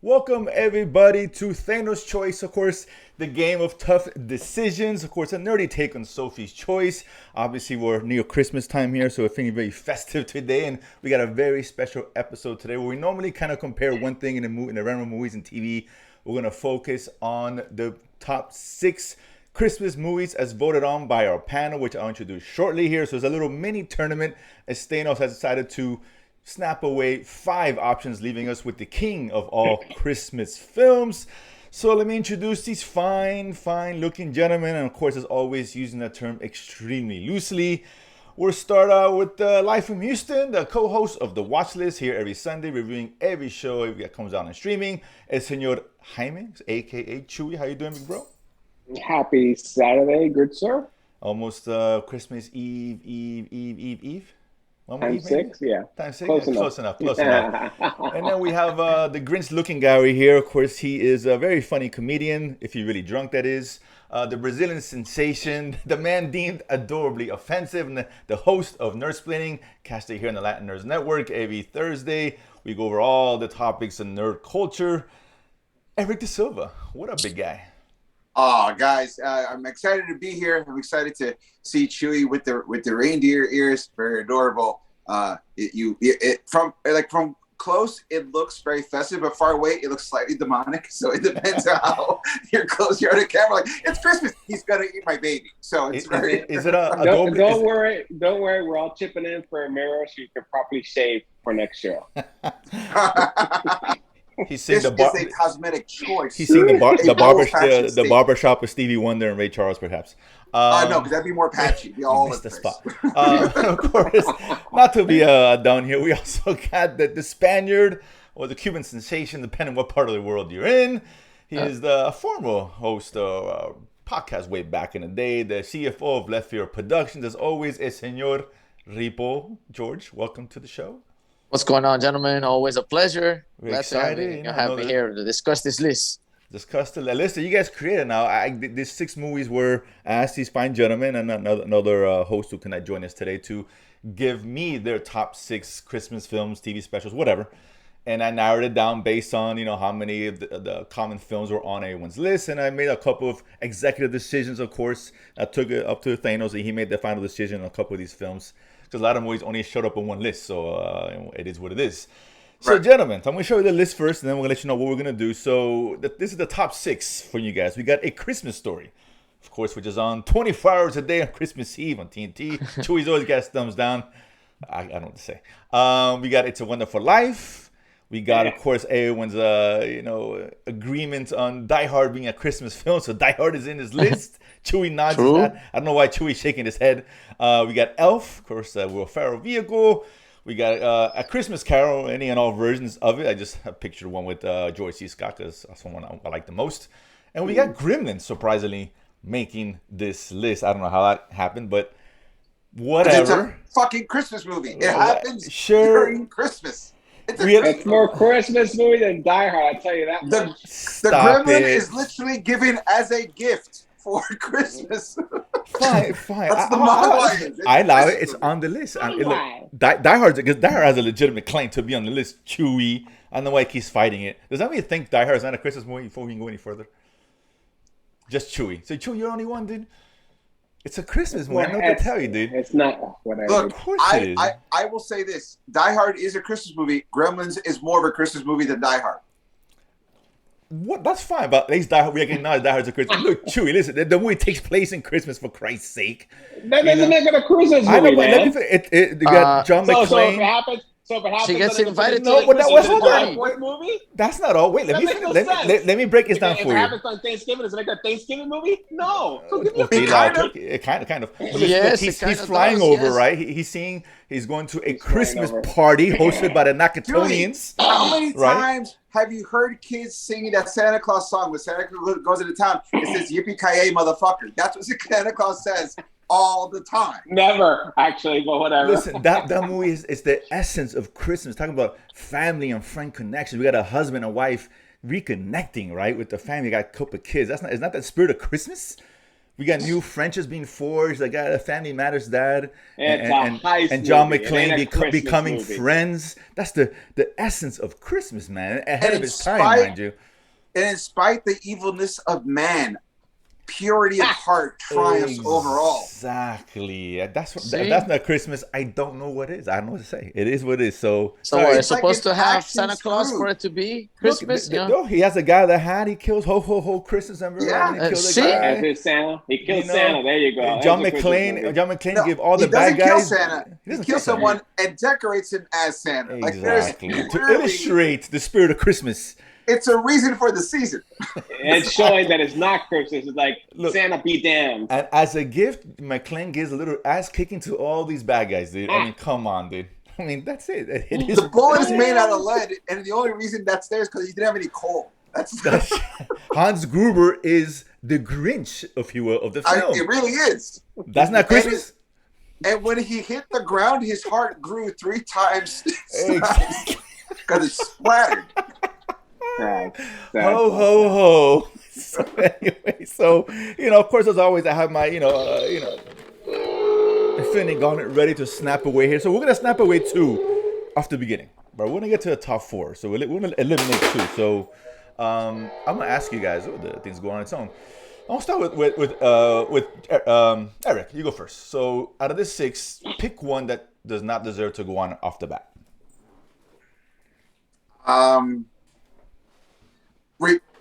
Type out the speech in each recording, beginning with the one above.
Welcome everybody to Thanos Choice, of course, the game of tough decisions. Of course, a nerdy take on Sophie's Choice. Obviously, we're near Christmas time here, so we're feeling very festive today, and we got a very special episode today where we normally kind of compare one thing in the random movies and TV. We're gonna focus on the top 6 Christmas movies as voted on by our panel, which I'll introduce shortly here. So it's a little mini tournament as Thanos has decided to snap away 5 options, leaving us with the king of all Christmas films. So let me introduce these fine looking gentlemen, and of course, as always, using that term extremely loosely. We'll start out with live from Houston, the co-host of the Watch List, here every Sunday, reviewing every show that comes out on streaming. El Señor Jaime, aka Chewy. How you doing, big bro? Happy Saturday, good sir. Almost Christmas Eve. One more Time eve, maybe? 6, yeah. Time 6? Close Yeah, enough. close enough. And then we have the Grinch-looking Gary here. Of course, he is a very funny comedian, if you're really drunk, that is. The Brazilian sensation, the man deemed adorably offensive, and the host of Nerd Splitting, casted here on the Latin Nerds Network every Thursday. We go over all the topics in nerd culture. Eric De Silva, what up, big guy? Oh, guys, I'm excited to be here. I'm excited to see Chewy with the reindeer ears. Very adorable. From close, it looks very festive, but far away, it looks slightly demonic. So it depends on how you're close you're on the camera. Like, it's Christmas. He's gonna eat my baby. So it's very. Is it a Don't worry. We're all chipping in for a mirror so you can properly shave for next show. He's seen this is a cosmetic choice. He's seen the barbershop with Stevie Wonder and Ray Charles, perhaps. No, because that'd be more patchy. Be all missed the spot. Of course, not to be down here, we also got the Spaniard or the Cuban sensation, depending what part of the world you're in. He is the former host of podcast way back in the day, the CFO of Left Field Productions. As always, El Señor Ripo. George, welcome to the show. What's going on, gentlemen? Always a pleasure. We're excited. Have me here to discuss this list. Discuss the list that you guys created now. These 6 movies were asked these fine gentlemen and another host who cannot join us today to give me their top 6 Christmas films, TV specials, whatever. And I narrowed it down based on, how many of the common films were on everyone's list. And I made a couple of executive decisions, of course. I took it up to Thanos, and he made the final decision on a couple of these films. Because a lot of movies only showed up on one list, so it is what it is. So, right. Gentlemen, I'm going to show you the list first, and then we're going to let you know what we're going to do. So, this is the top 6 for you guys. We got A Christmas Story, of course, which is on 24 hours a day on Christmas Eve on TNT. Chewy's always got his thumbs down. I don't know what to say. We got It's a Wonderful Life. We got, of course, everyone's agreement on Die Hard being a Christmas film. So Die Hard is in his list. Chewy nods his head. I don't know why Chewy's shaking his head. We got Elf, of course, Will Ferrell vehicle. We got A Christmas Carol, any and all versions of it. I just pictured one with George C. Scott because that's the one I like the most. And we got Gremlins, surprisingly, making this list. I don't know how that happened, but whatever. It's a fucking Christmas movie. It happens during Christmas. It's more Christmas movie than Die Hard, I'll tell you that much. The Gremlin is literally given as a gift for Christmas. Fine. That's the motto. I allow it. It's on the list. Die Hard has a legitimate claim to be on the list. Chewy. I don't know why he keeps fighting it. Does that mean you think Die Hard is not a Christmas movie before we can go any further? Just Chewy. So Chewy, you're the only one, dude. It's a Christmas movie. I don't know what to tell you, dude. It's not whatever. Look, of course it is. I will say this. Die Hard is a Christmas movie. Gremlins is more of a Christmas movie than Die Hard. What? That's fine, but at least Die Hard, we acknowledge Die Hard's a Christmas. Look, Chewy, listen, the movie takes place in Christmas, for Christ's sake. That doesn't make it a Christmas movie, I know, man. But you got John McClane. So if it happens, she gets invited to the Christmas movie? That's not all. Wait, let me break this down for you. If it happens on Thanksgiving, is it like a Thanksgiving movie? No. So give me kind of. Yes, he's flying over, yes. Right? He's going to a Christmas party hosted by the Nakatonians. How many times have you heard kids singing that Santa Claus song when Santa Claus goes into town? It says, "Yippee-ki-yay, motherfucker." That's what Santa Claus says all the time. Never, actually, but whatever. Listen, that movie is the essence of Christmas. Talking about family and friend connections. We got a husband and wife reconnecting, right, with the family. We got a couple of kids. Is not that spirit of Christmas? We got new friendships being forged. I got a Family Matters dad It's a heist and John movie. It McClane ain't a Christmas becoming movie. friends. That's the essence of Christmas, man. Ahead And of its time, mind you. And in spite the evilness of man, purity of heart triumphs overall. Exactly. That's See? if that's not Christmas. I don't know what is. I don't know what to say. It is what it is. So So what, it's like supposed an to have action Santa Claus Scrooge. for it to be look, Christmas? no, he has a guy that had. He kills ho ho ho Christmas. Remember? Yeah. When he killed the See? guy? That's his Santa. He killed Santa. There you go. John That's a Christmas McClane. movie. John McClane No, give all he the bad doesn't kill guys. Santa. He doesn't kills kill Santa. someone and decorates him as Santa. Like Exactly. there's To clearly, illustrate the spirit of Christmas. it's a reason for the season. It's showing that it's not Christmas. It's like Look. Santa be damned. And as a gift, McClane gives a little ass kicking to all these bad guys, dude. I mean, come on, dude. I mean, that's it. It is. The bullet is made out of lead, and the only reason that's there is because he didn't have any coal. That's Hans Gruber is the Grinch, if you will, of the film. it really is. That's not Christmas. And when he hit the ground, his heart grew 3 times Exactly. because it splattered. Ho ho ho. So anyway, of course, as always, I have my Infinity Gauntlet ready to snap away here. So we're gonna snap away 2 off the beginning, but we're gonna get to the top 4. So we're gonna eliminate 2. So I'm gonna ask you guys. Oh, the thing's going on its own. I'll start with Eric. You go first. So out of this 6, pick one that does not deserve to go on off the bat.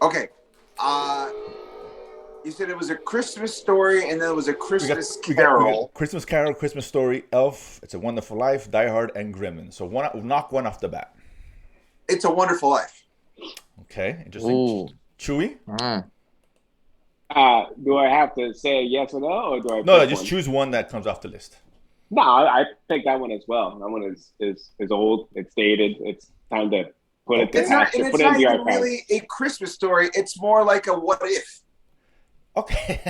Okay. You said it was a Christmas Story, and then it was a Christmas We Carol. got Christmas Carol, Christmas Story, Elf, It's a Wonderful Life, Die Hard, and Gremlins. So knock one off the bat. It's a Wonderful Life. Okay, interesting. Ooh. Chewy? Do I have to say yes or no, or do I? No, pick just one? choose one that comes off the list. No, I picked that one as well. That one is old. It's dated. It's time to put it to It's not, action. and Put it's it in not the even archive. really a Christmas story. It's more like a what if. Okay,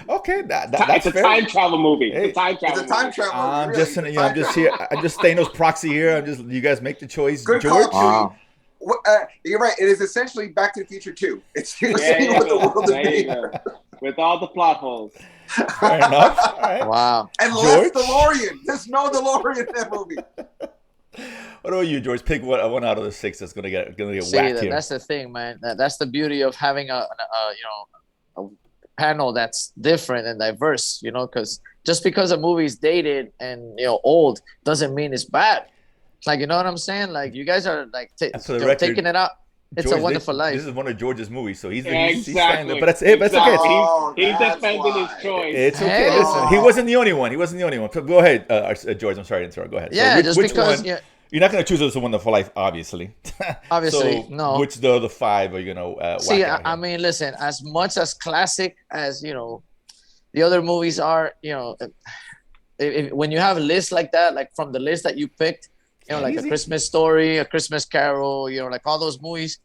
okay, that's It's a fair. time travel movie. Hey, It's a time travel. It's a time movie. travel. I'm really. just, It's a I'm time just travel. here. I'm just Thanos proxy here. You guys make the choice. Good George. call, Chewy. You're right. It is essentially Back to the Future 2. It's There seeing you what the go. world is There you being. go. With all the plot holes. Fair enough. All right. Wow. And less George? DeLorean. There's no DeLorean in that movie. What about you, George? Pick one out of the 6 that's gonna get See, whacked here. that's the thing, man. That's the beauty of having a panel that's different and diverse. Because just because a movie is dated and old doesn't mean it's bad. Like, you know what I'm saying? Like, you guys are like And for the record, taking it out. It's George, a Wonderful Life. This is one of George's movies, so he's Exactly. saying that. But that's it. That's okay. Exactly. Oh, He's that's defending why. his choice. It's okay. Hey. Listen, he wasn't the only one. So go ahead, George. I'm sorry to interrupt. Go ahead. Yeah, so just which because. one, you're not going to choose It's a Wonderful Life, obviously. Obviously, so no. Which the other 5 are you going to See, whack out I here? mean, listen. As much as classic as the other movies are, when you have a list like that, like from the list that you picked, like Easy. A Christmas Story, A Christmas Carol, like all those movies.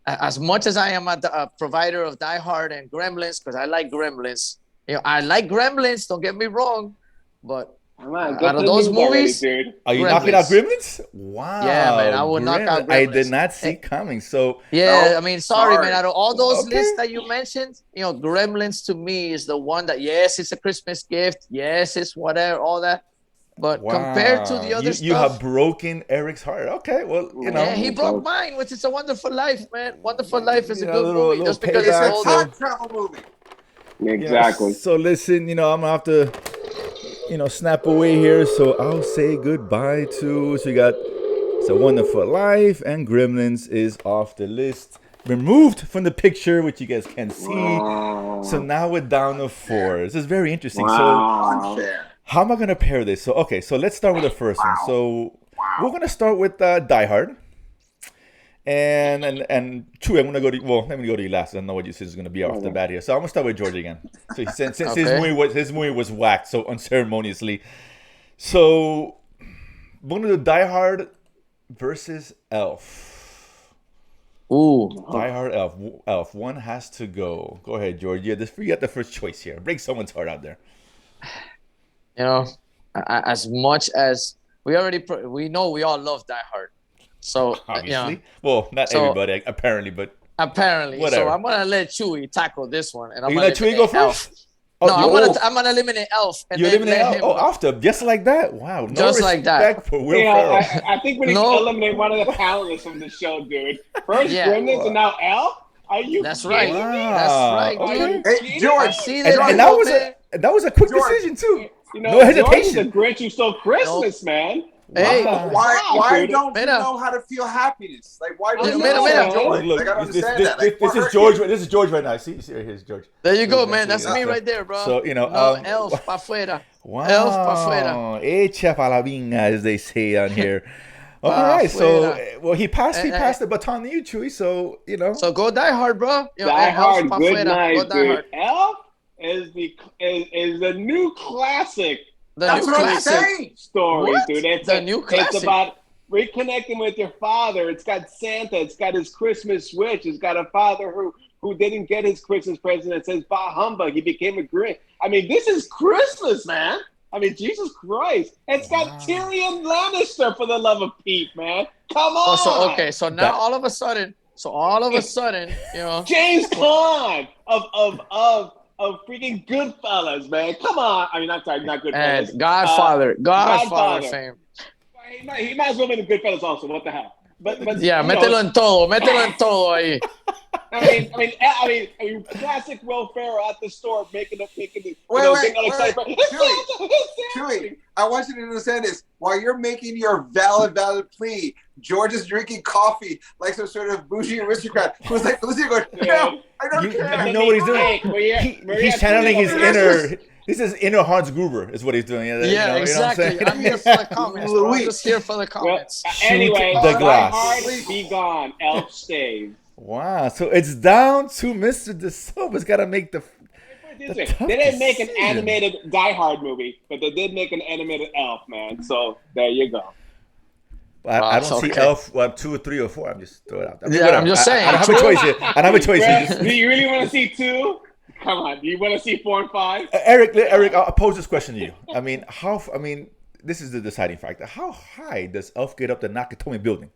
As much as I am a provider of Die Hard and Gremlins, because I like Gremlins. I like Gremlins. Don't get me wrong, but Come on, get out of the those news already, movies, dude. Are you Gremlins. knocking out Gremlins? Wow. Yeah, man, I would knock out I Gremlins. did not see coming. So yeah, No, I mean, sorry, sorry. man. Out of all those Okay. lists that you mentioned, Gremlins to me is the one that yes, it's a Christmas gift. Yes, it's whatever, all that. But compared to the other you stuff, have broken Eric's heart. Okay, well, yeah, he broke mine, which is A Wonderful Life, man. Wonderful Life is a good little movie. Just because It's it's payback, a old. so- time travel movie. Exactly. So listen, I'm gonna have to, snap away here. So I'll say goodbye to. So you got It's a Wonderful Life and Gremlins is off the list, removed from the picture, which you guys can see. So now we're down to 4. This is very interesting. Unfair. So how am I gonna pair this? So so let's start with the first one. So we're gonna start with Die Hard. And Chewy, I'm gonna go to let me go to you last. I don't know what you said is gonna be off the bat here. So I'm gonna start with George again. So since Okay. his movie was whacked so unceremoniously. So we're gonna do Die Hard versus Elf. Ooh, Die Hard, Elf. One has to go. Go ahead, George. You got the first choice here. Break someone's heart out there. As much as we know we all love Die Hard. So Obviously. Well, not So- everybody, apparently, but apparently. Whatever. So I'm gonna let Chewy tackle this one, and I'm You gonna let Chewy go eliminate Elf. first? Oh, No, you- I'm gonna eliminate Elf and You then eliminate let him. after just like that. Wow, no Just like that. respect for Will You know, Ferrell. I think we need No. to eliminate one of the panelists from the show, dude. First Yeah. Gremlins and now Elf. Are you That's kidding right. me? That's right, Are dude. you Hey, kidding George. me? See And, that? and that was a quick George. decision too. You know, No hesitation. George is the Grinch who stole Christmas, man. Hey. Wow. Why dude. don't you Mira. know how to feel happiness? Like, why don't Mira, you mira. understand joy? Look, Like, I don't this, understand that. Like, this for is her George. kid- This is George right now. See, here's George. There you go, Here's man. That's George. me right there, bro. So, you know, no Elf pa fuera. Wow. Elf pa fuera. Echa pa la vinga, as they say on here. All Pa right, so fuera. well, he passed Eh, the baton to you, Chewy. So you know, So go Die Hard, bro. You know, Die Elf Hard, pa good fuera. night, Go Die dude. Hard. Elf is the new classic The That's new what I'm classic. saying. story, What? dude. The new It's classic. about reconnecting with your father. It's got Santa. It's got his Christmas switch. It's got a father who didn't get his Christmas present. It says bah humbug. He became a Grinch. I mean, this is Christmas, man. I mean, Jesus Christ. It's got Wow. Tyrion Lannister, for the love of Pete, man. Come on. Oh, so okay. So now That- all of a sudden, you know. James Caan of freaking Goodfellas, man. Come on. I mean, I'm sorry, not Goodfellas. And Godfather Godfather. fame. He might as well be in the Goodfellas also. What the hell? But Yeah, you know, mételo en todo ahí. I mean, classic Will Ferrell at the store making the getting all excited. Chewy, I want you to understand this. While you're making your valid plea, George is drinking coffee like some sort of bougie aristocrat who's like listening, going, "No, I don't care." You know what he's doing? Hey, Maria, He's channeling his Christmas. inner. This is inner Hans Gruber, is what he's doing. Yeah, You know exactly. what I'm I'm here for the comments, bro. I'm Louis. just here for the Well, comments. anyway, the Die glass. Hard, be gone. Elf stays. Wow, so it's down to Mr. DeSilva's got to make the. They tough didn't make an decision. animated Die Hard movie, but they did make an animated Elf, man. So there you go. I don't see okay. Elf 2 or 3 or 4. I'm just throwing it out there. Yeah, Whatever. I'm just saying. I don't have a choice here. I don't have a choice here. Do you really want to see 2? Come on. Do you want to see 4 and 5? Eric, I'll pose this question to you. I mean, this is the deciding factor. How high does Elf get up the Nakatomi building?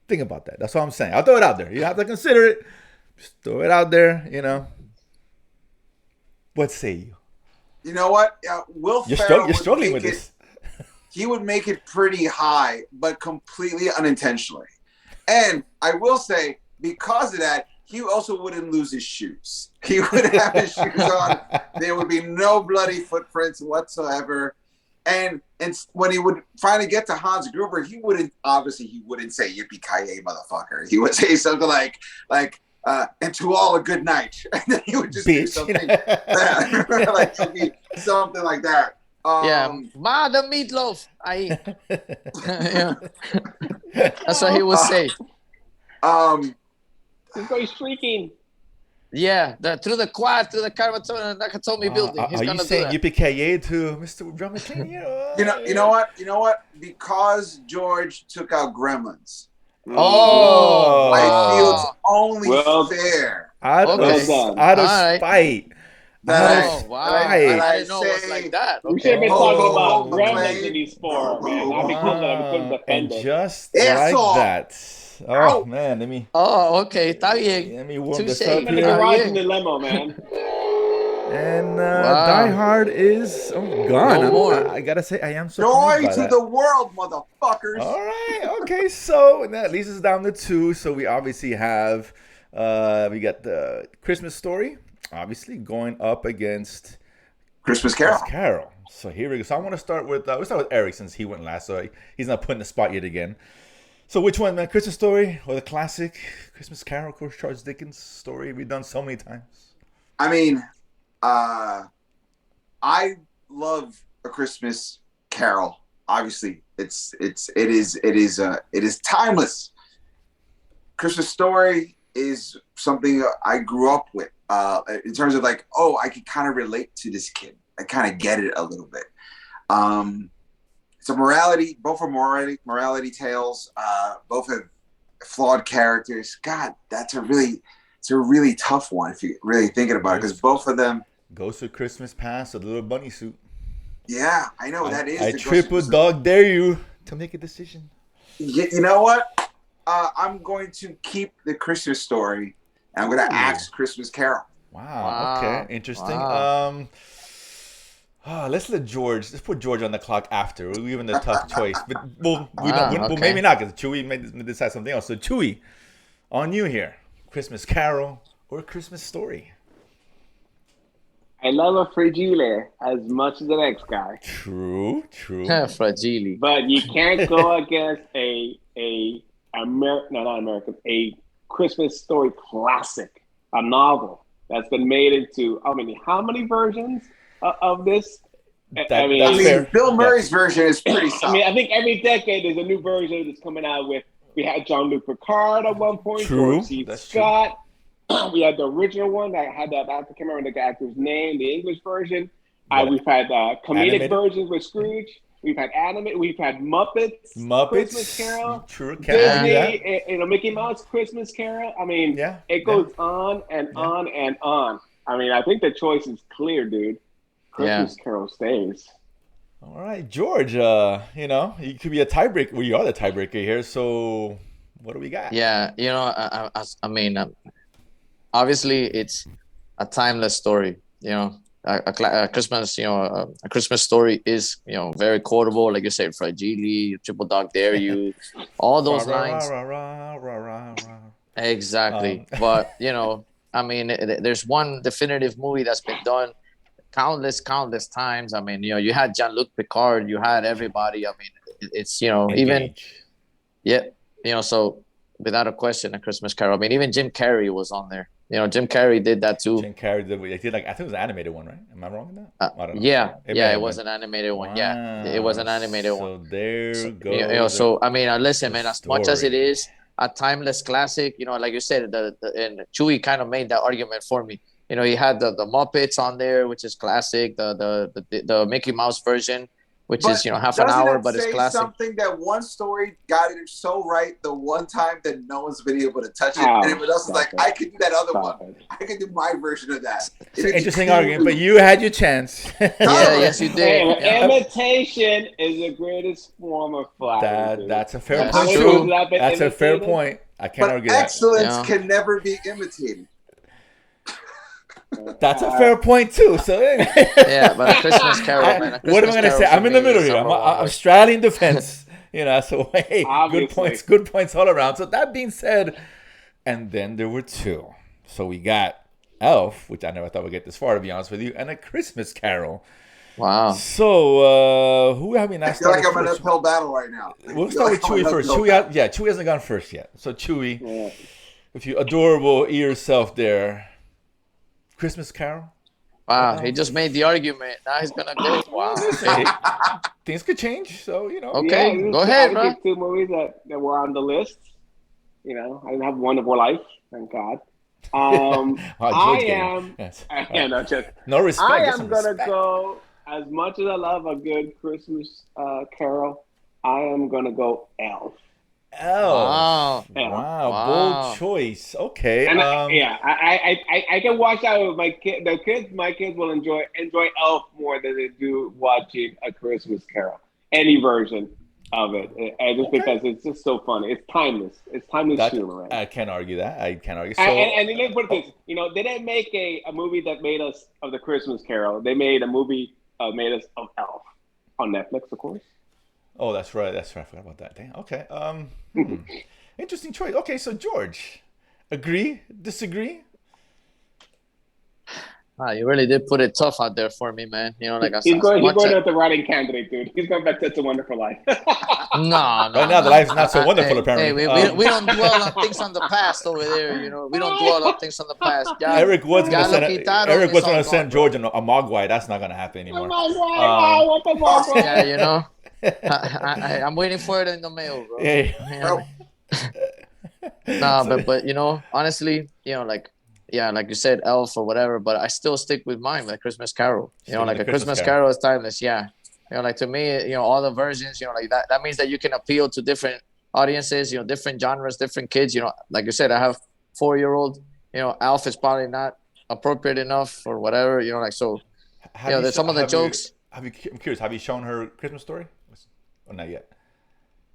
Think about that. That's all I'm saying. I'll throw it out there. You have to consider it. Just throw it out there, you know. What say you? You know what? Will You're, Ferrell you're would struggling make with it- this. He would make it pretty high, but completely unintentionally. And I will say, because of that, he also wouldn't lose his shoes. He would have his shoes on. There would be no bloody footprints whatsoever. And when he would finally get to Hans Gruber, he wouldn't say yippee-ki-yay, motherfucker. He would say something like and to all a good night. And then he would just do Bitch. something like something like that. Yeah, Ma the meatloaf. Ahí. Yeah. That's what he would say. He's freaking. Yeah, through the quad, through the Nakatomi building. He's Are gonna you do saying that. yippee-ki-yay to Mr. Drum McCain? You know what? Because George took out Gremlins, Oh, I feel it's only Well, fair out Okay. of All right. spite. that Oh, wow. Right. I didn't know it was like that. We should have been Oh, talking about oh, Gremlins McClane. in these 4, man. Not because I couldn't defend And it. just It's like all- that. Oh Ow. man, let me Oh, okay. Está bien. warm this Touche. up I'm in the here. garage Yeah. in the limo, man. And Wow. Die Hard is gone. No more. I gotta say, I am joy surprised by to that. the world, motherfuckers. All right, okay, so and that leads us down to 2. So we obviously have we got the Christmas Story, obviously going up against Christmas Carol. Carol. So here we go. So I want to start with we'll start with Eric since he went last, so he's not put in the spot yet again. So which one, man? Christmas Story or the classic Christmas Carol, of course, Charles Dickens story we've done so many times. I mean, I love A Christmas Carol. Obviously, it is timeless. Christmas Story is something I grew up with. In terms of like, I could kind of relate to this kid. I kind of get it a little bit. It's a morality. Both are morality tales. Both have flawed characters. God, it's a really tough one if you're really thinking about it, because both of them. Ghost of Christmas Past, a little bunny suit. Yeah, I know that is. I the Ghost of triple Christmas- dog dare you to make a decision. You know what? I'm going to keep the Christmas Story, and I'm going to axe Christmas Carol. Wow. Okay. Wow. Interesting. Wow. Let's put George on the clock after. We're giving the tough choice, but Wow. well maybe Okay. not because Chewy may decide something else. So Chewy, on you here. Christmas Carol or Christmas Story? I love a fragile as much as the next guy, True. True. Fragile. but you can't go against a American, no, not American, a Christmas story classic, a novel that's been made into how many versions of this? I That I that's mean, mean, fair. Bill That's Murray's version is pretty solid. I think every decade there's a new version that's coming out with. We had Jean-Luc Picard at one point, George true. C. That's true. Scott. We had the original one that had that, I can't remember the actor's name, the English version. Got We've had comedic animated versions with Scrooge. We've had anime. We've had Muppets Christmas Muppets. Carol, True. Can't argue Yeah. that. Disney, Mickey Mouse Christmas Carol. I mean, Yeah. it Yeah. goes on and Yeah. on and on. I mean, I think the choice is clear, dude. Yeah. Christmas Carol stays. All right, George. You could be a tiebreaker. Well, you are the tiebreaker here. So, what do we got? Yeah. I mean, obviously, it's a timeless story. A Christmas, a Christmas story is, very quotable. Like you said, Fragile, Triple Dog Dare You, all Rah, those rah, rah, lines. rah, rah, rah, rah, rah. Exactly. But, I mean, there's one definitive movie that's been done countless times. I mean, you had Jean-Luc Picard, you had everybody. I mean, it's, even, Engage. yeah, so without a question, A Christmas Carol. I mean, even Jim Carrey was on there. Jim Carrey did that too. Jim Carrey did I think it was an animated one, right? Am I wrong in that? I don't know. Yeah, It may yeah, it have was been. an animated one. Yeah, it was an animated one. So there So, goes so I mean, listen, the man. As much as it story. is a timeless classic, like you said, and Chewy kind of made that argument for me. He had the Muppets on there, which is classic. The Mickey Mouse version, which But is half an doesn't hour, it but it's say classic. something that one story got it so right the one time that no one's been able to touch it, Oh, and everyone else is stop like, it. I could do that other Stop one. it. I could do my version of that. It's an interesting argument, but you had your chance. Yeah, yes, you Hey, did. Yeah. imitation is the greatest form of flattery. dude. That's a fair That's How point many true. too. times have I been That's a fair imitated? point. I can't But argue that. excellence Yeah. can never be imitated. That's a fair point too. So Yeah, but A Christmas Carol, man. A what am Christmas I gonna Carol say? for I'm in the me middle is here. number one, I'm bro. straddling the fence. So hey, Obviously. good points all around. So that being said, and then there were two. So we got Elf, which I never thought we'd get this far, to be honest with you, and A Christmas Carol. Wow. So who have we I not feel like started I'm in an first? uphill battle right now. We'll start with Chewy first. Chewy hasn't gone first yet. So Chewy, Yeah. with your adorable ear self there, Christmas Carol. Wow, he just made the argument. Now he's gonna go. Wow. Hey, things could change. So Okay, Yeah, go ahead, I bro. picked two movies that were on the list. I didn't have Wonderful Life, thank God. Wow, I George getting- am. yes. Yeah, no, just No respect. I get am some gonna respect. go. As much as I love a good Christmas Carol, I am gonna go Elf. Elf. Yeah. Wow, Wow. bold choice. Okay. And I can watch that with my kid. The kids, my kids will enjoy Elf more than they do watching A Christmas Carol. Any version of it, and just because it's just so funny. It's timeless. It's timeless humor, right? I can't argue that. I can't argue. So, And let me put it this: they didn't make a movie that made us of The Christmas Carol. They made a movie made us of Elf on Netflix, of course. oh, that's right. I forgot about that. Dang. Okay. Interesting choice. Okay, so George, agree? Disagree? Wow, you really did put it tough out there for me, man. Like I He's said, going with the writing candidate, dude. He's going back to It's a Wonderful Life. no. Right now, the life's not so wonderful, Hey, apparently. we don't dwell on things on the past over there. We don't dwell on things on the past. Ya, Eric was ya gonna lo send quitaron, Eric was it's all gonna gone, send bro. George a Mogwai. That's not gonna happen anymore. What the fuck? Yeah, I'm waiting for it in the mail, bro. Yeah. No, but honestly, like you said, Elf or whatever, but I still stick with mine, like Christmas Carol. Stick with Like the A Christmas Carol is timeless. Yeah, like to me, all the versions, like that means that you can appeal to different audiences, different genres, different kids. Like you said, I have 4-year-old. Elf is probably not appropriate enough or whatever. So there's some of the jokes. I'm curious. Have you shown her Christmas Story? Or not yet?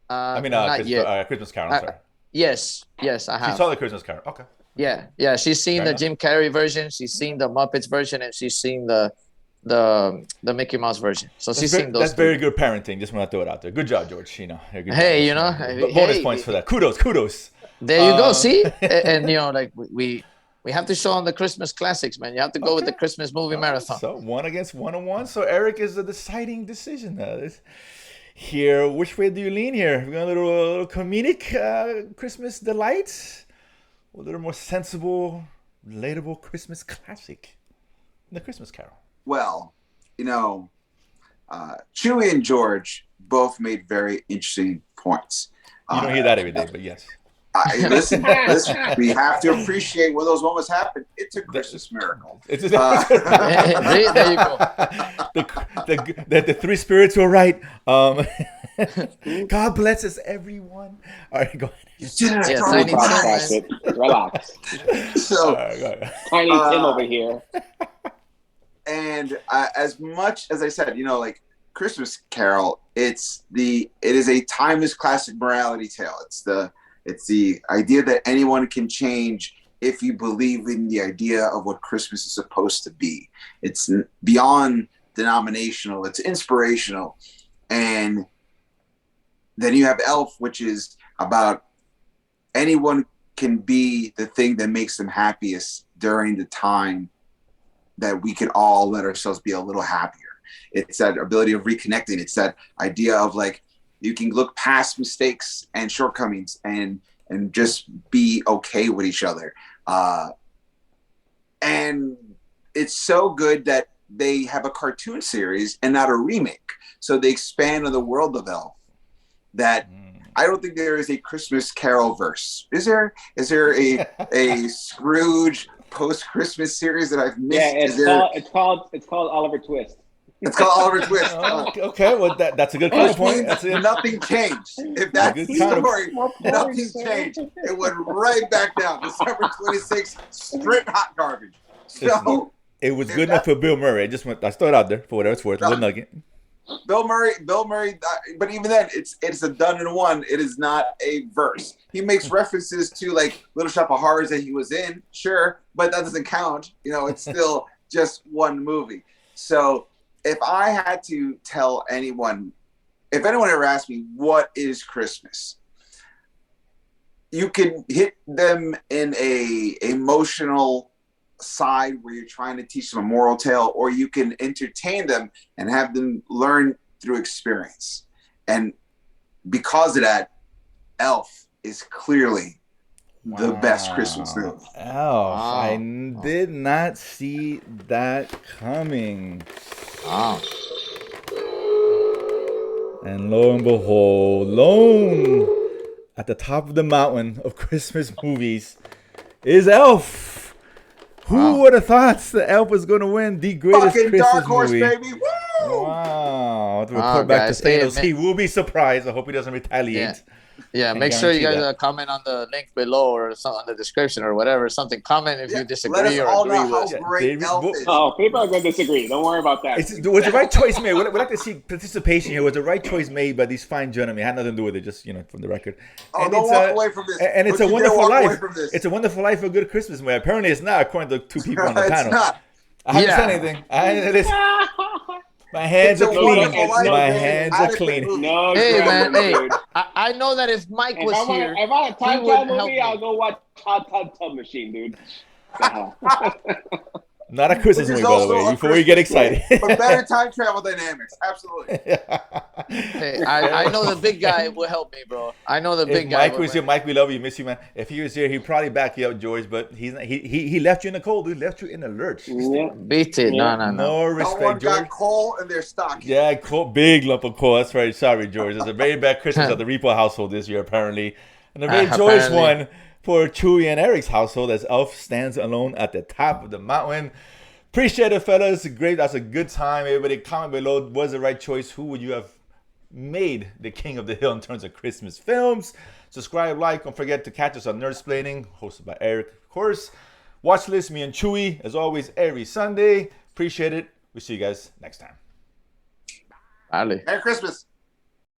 Not Christmas, yet. Christmas Carol. I'm sorry. Yes, I She have. saw the Christmas Carol. Okay. Yeah. She's seen Fair the enough. Jim Carrey version. She's seen the Muppets version, and she's seen the Mickey Mouse version. So she's seen those That's very three. good parenting. Just want to throw it out there. Good job, George. Good job. Hey, Bonus points for that. Kudos. there you go. Uh, See, and like we have to show on the Christmas classics, man. You have to go with the Christmas movie marathon. So 1-1. So Eric is the deciding decision here. Which way do you lean here? We got a little comedic Christmas delight, or a little more sensible, relatable Christmas classic, The Christmas Carol. Well, Chewie and George both made very interesting points. You don't hear that every day, but yes. Listen, we have to appreciate when those moments happen. It's a Christmas miracle. There you go. The three spirits were right. God blesses everyone. All right, go ahead. Tiny Tim, Relax. So, Tiny Tim over here. And as much as I said, like Christmas Carol, it is a timeless classic morality tale. It's the idea that anyone can change if you believe in the idea of what Christmas is supposed to be. It's beyond denominational. It's inspirational. And then you have Elf, which is about anyone can be the thing that makes them happiest during the time that we can all let ourselves be a little happier. It's that ability of reconnecting. It's that idea of like, you can look past mistakes and shortcomings and just be okay with each other. And it's so good that they have a cartoon series and not a remake. So they expand on the world of Elf. That I don't think there is a Christmas Carol verse. Is there a Scrooge post-Christmas series that I've missed? Yeah, it's called Oliver Twist. It's called Oliver Twist. Okay, well that's a good point. Nothing changed. If that's the story, nothing changed. It went right back down. December 26th, straight hot garbage. So it was good enough for Bill Murray. I started out there for whatever it's worth. A little nugget. Bill Murray. But even then, it's a done in one. It is not a verse. He makes references to like Little Shop of Horrors that he was in, sure, but that doesn't count. It's still just one movie. So if I had to tell anyone, if anyone ever asked me what is Christmas, you can hit them in a emotional side where you're trying to teach them a moral tale, or you can entertain them and have them learn through experience. And because of that, Elf is clearly the best Christmas film. Elf. I did not see that coming. Wow. And lo and behold, lone at the top of the mountain of Christmas movies is Elf. Who would have thought that Elf was going to win the greatest Fucking Christmas Dark Horse, movie? baby! Woo! Wow. To report back guys. to Thanos, Hey, he will be surprised. I hope he doesn't retaliate. Yeah, make sure you guys comment on the link below or something on the description or whatever. Something. Comment if you disagree Let us or all agree know how with. great Elf is. Oh, people are going to disagree. Don't worry about that. Was the right choice made? We'd like to see participation here. Was the right choice made by these fine gentlemen? It had nothing to do with it, just from the record. Oh, And don't it's walk away from this. And it's Don't a you dare wonderful walk away life. from this. It's a wonderful life for a good Christmas movie. Apparently, it's not, according to two people on the It's panel. not. I haven't said anything. My hands It's are a clean. wonderful life, My baby. hands are Adequate clean. movie. No, Hey man, dude. I know that if Mike was here, If I had a time he would travel help movie, me. I'll go watch Hot Tub Machine, dude. The hell? Not a Christmas Which is movie, by the also way, a before we get excited. But better time travel dynamics. Absolutely. hey, I know the big guy will help me, bro. I know the If big guy. Mike was here, Mike, we love you, miss you, man. If he was here, he'd probably back you up, George. But he's not, he left you in the cold. He left you in the lurch. Yeah. Beat it. Yeah. No. More No one respect, George. got coal in their stocking. Yeah, big lump of coal. That's right. Sorry, George. It's a very bad Christmas at the Repo household this year, apparently. And a very joyous Apparently. one for Chewy and Eric's household as Elf stands alone at the top of the mountain. Appreciate it, fellas. Great. That's a good time. Everybody comment below. Was the right choice? Who would you have made the king of the hill in terms of Christmas films? Subscribe, like. Don't forget to catch us on Nerdsplaining, hosted by Eric, of course. Watch list, me and Chewy, as always, every Sunday. Appreciate it. We'll see you guys next time. Vale. Merry Christmas.